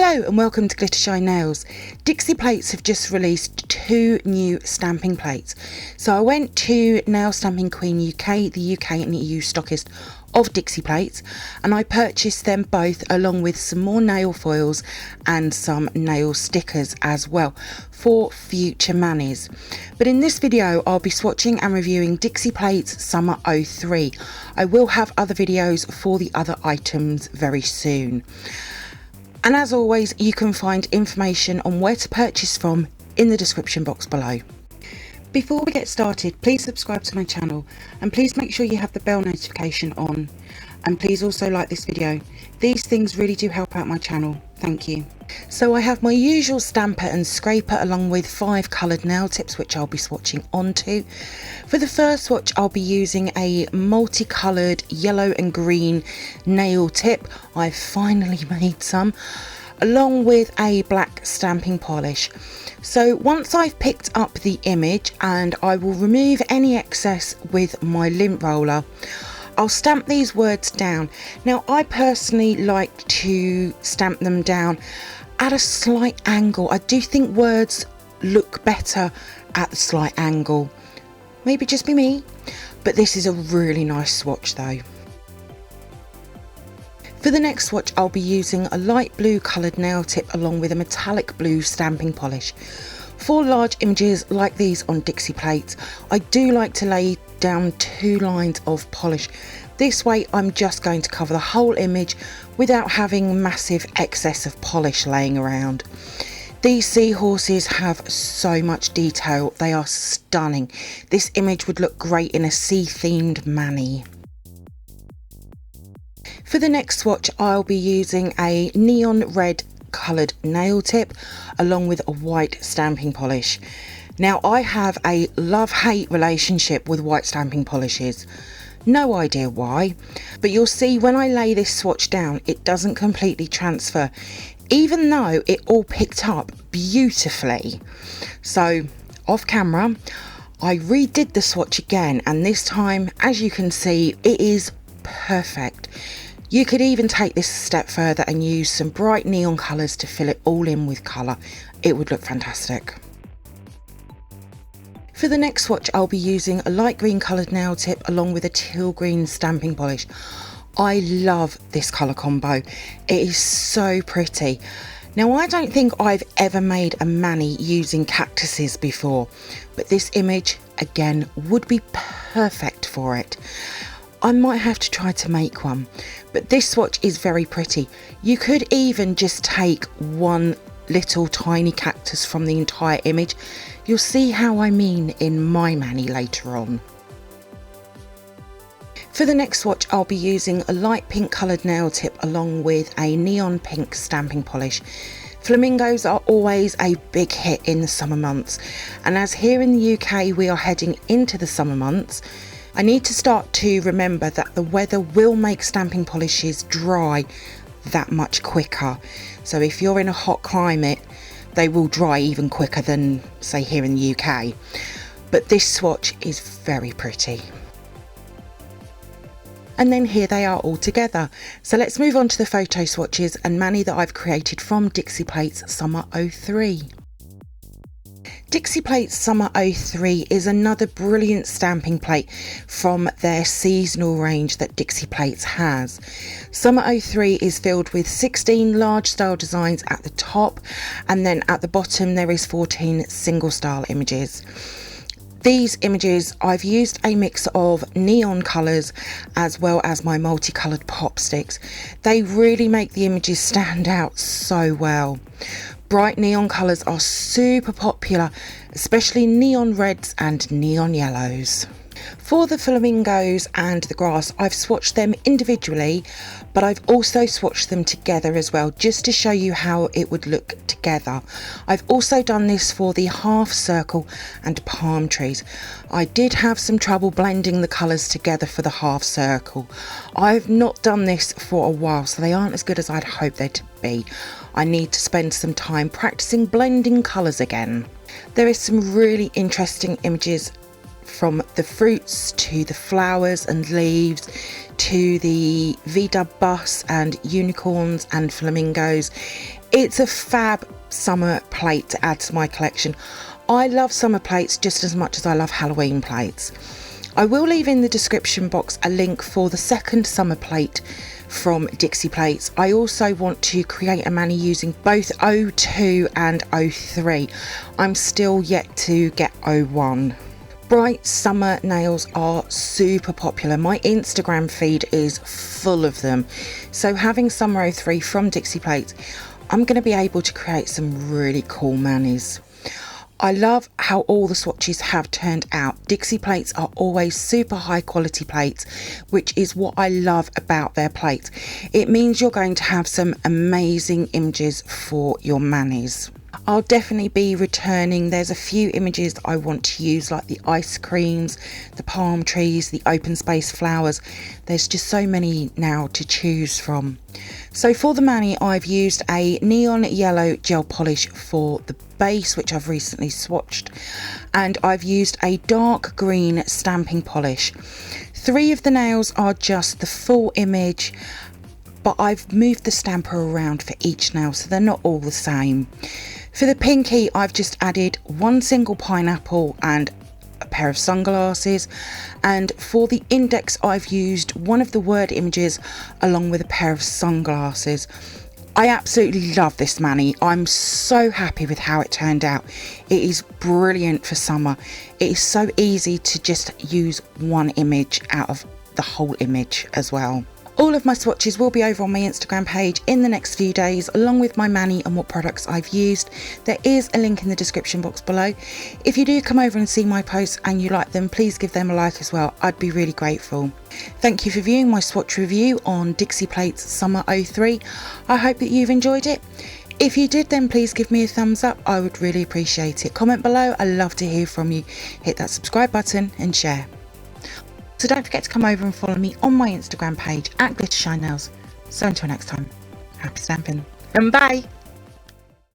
Hello and welcome to Glittershinenails. Dixie Plates have just released 2 new stamping plates. So I went to Nail Stamping Queen UK, the UK and EU stockist of Dixie Plates, and I purchased them both along with some more nail foils and some nail stickers as well for future manis. But in this video I'll be swatching and reviewing Dixie Plates Summer 03. I will have other videos for the other items very soon. And as always, you can find information on where to purchase from in the description box below. Before we get started, please subscribe to my channel and please make sure you have the bell notification on. And please also like this video. These things really do help out my channel. Thank you. So I have my usual stamper and scraper along with 5 coloured nail tips which I'll be swatching onto. For the first swatch I'll be using a multicoloured yellow and green nail tip. I've finally made some, along with a black stamping polish. So once I've picked up the image, and I will remove any excess with my lint roller, I'll stamp these words down. Now I personally like to stamp them down at a slight angle. I do think words look better at the slight angle. Maybe just be me, but this is a really nice swatch though. For the next swatch I'll be using a light blue coloured nail tip along with a metallic blue stamping polish. For large images like these on Dixie Plates, I do like to lay down 2 lines of polish. This way I'm just going to cover the whole image without having massive excess of polish laying around. These seahorses have so much detail, they are stunning. This image would look great in a sea themed mani. For the next swatch I'll be using a neon red coloured nail tip along with a white stamping polish. Now I have a love-hate relationship with white stamping polishes. No idea why, but you'll see when I lay this swatch down it doesn't completely transfer, even though it all picked up beautifully. So off camera I redid the swatch again, and this time, as you can see, it is perfect. You could even take this a step further and use some bright neon colours to fill it all in with colour. It would look fantastic. For the next swatch I'll be using a light green coloured nail tip along with a teal green stamping polish. I love this colour combo. It is so pretty. Now I don't think I've ever made a mani using cactuses before, but this image again would be perfect for it. I might have to try to make one, but this swatch is very pretty. You could even just take one little tiny cactus from the entire image. You'll see how I mean in my mani later on. For the next swatch I'll be using a light pink coloured nail tip along with a neon pink stamping polish. Flamingos are always a big hit in the summer months, and as here in the UK we are heading into the summer months, I need to start to remember that the weather will make stamping polishes dry that much quicker. So if you're in a hot climate, they will dry even quicker than say here in the UK. But this swatch is very pretty. And then here they are all together. So let's move on to the photo swatches and mani that I've created from Dixie Plates Summer 03. Dixie Plates Summer 03 is another brilliant stamping plate from their seasonal range that Dixie Plates has. Summer 03 is filled with 16 large style designs at the top, and then at the bottom there is 14 single style images. These images I've used a mix of neon colours as well as my multicoloured pop sticks. They really make the images stand out so well. Bright neon colours are super popular, especially neon reds and neon yellows. For the flamingos and the grass, I've swatched them individually, but I've also swatched them together as well, just to show you how it would look together. I've also done this for the half circle and palm trees. I did have some trouble blending the colours together for the half circle. I've not done this for a while, so they aren't as good as I'd hoped they'd be. I need to spend some time practicing blending colours again. There is some really interesting images, from the fruits to the flowers and leaves to the VW bus and unicorns and flamingos. It's a fab summer plate to add to my collection. I love summer plates just as much as I love Halloween plates. I will leave in the description box a link for the second summer plate from Dixie Plates. I also want to create a mani using both 02 and 03. I'm still yet to get 01. Bright summer nails are super popular. My Instagram feed is full of them. So having summer 03 from Dixie Plates, I'm going to be able to create some really cool manis. I love how all the swatches have turned out. Dixie Plates are always super high quality plates, which is what I love about their plates. It means you're going to have some amazing images for your manis. I'll definitely be returning. There's a few images that I want to use, like the ice creams, the palm trees, the open space flowers. There's just so many now to choose from. So for the mani, I've used a neon yellow gel polish for the base, which I've recently swatched, and I've used a dark green stamping polish. 3 of the nails are just the full image, but I've moved the stamper around for each nail, so they're not all the same. For the pinky, I've just added 1 single pineapple and a pair of sunglasses, and for the index I've used one of the word images along with a pair of sunglasses. I absolutely love this mani. I'm so happy with how it turned out. It is brilliant for summer. It is so easy to just use one image out of the whole image as well. All of my swatches will be over on my Instagram page in the next few days, along with my mani and what products I've used. There is a link in the description box below. If you do come over and see my posts and you like them, please give them a like as well. I'd be really grateful. Thank you for viewing my swatch review on Dixie Plates Summer 03. I hope that you've enjoyed it. If you did, then please give me a thumbs up. I would really appreciate it. Comment below. I love to hear from you. Hit that subscribe button and share. So don't forget to come over and follow me on my Instagram page at glittershinenails. So until next time, happy stamping and bye!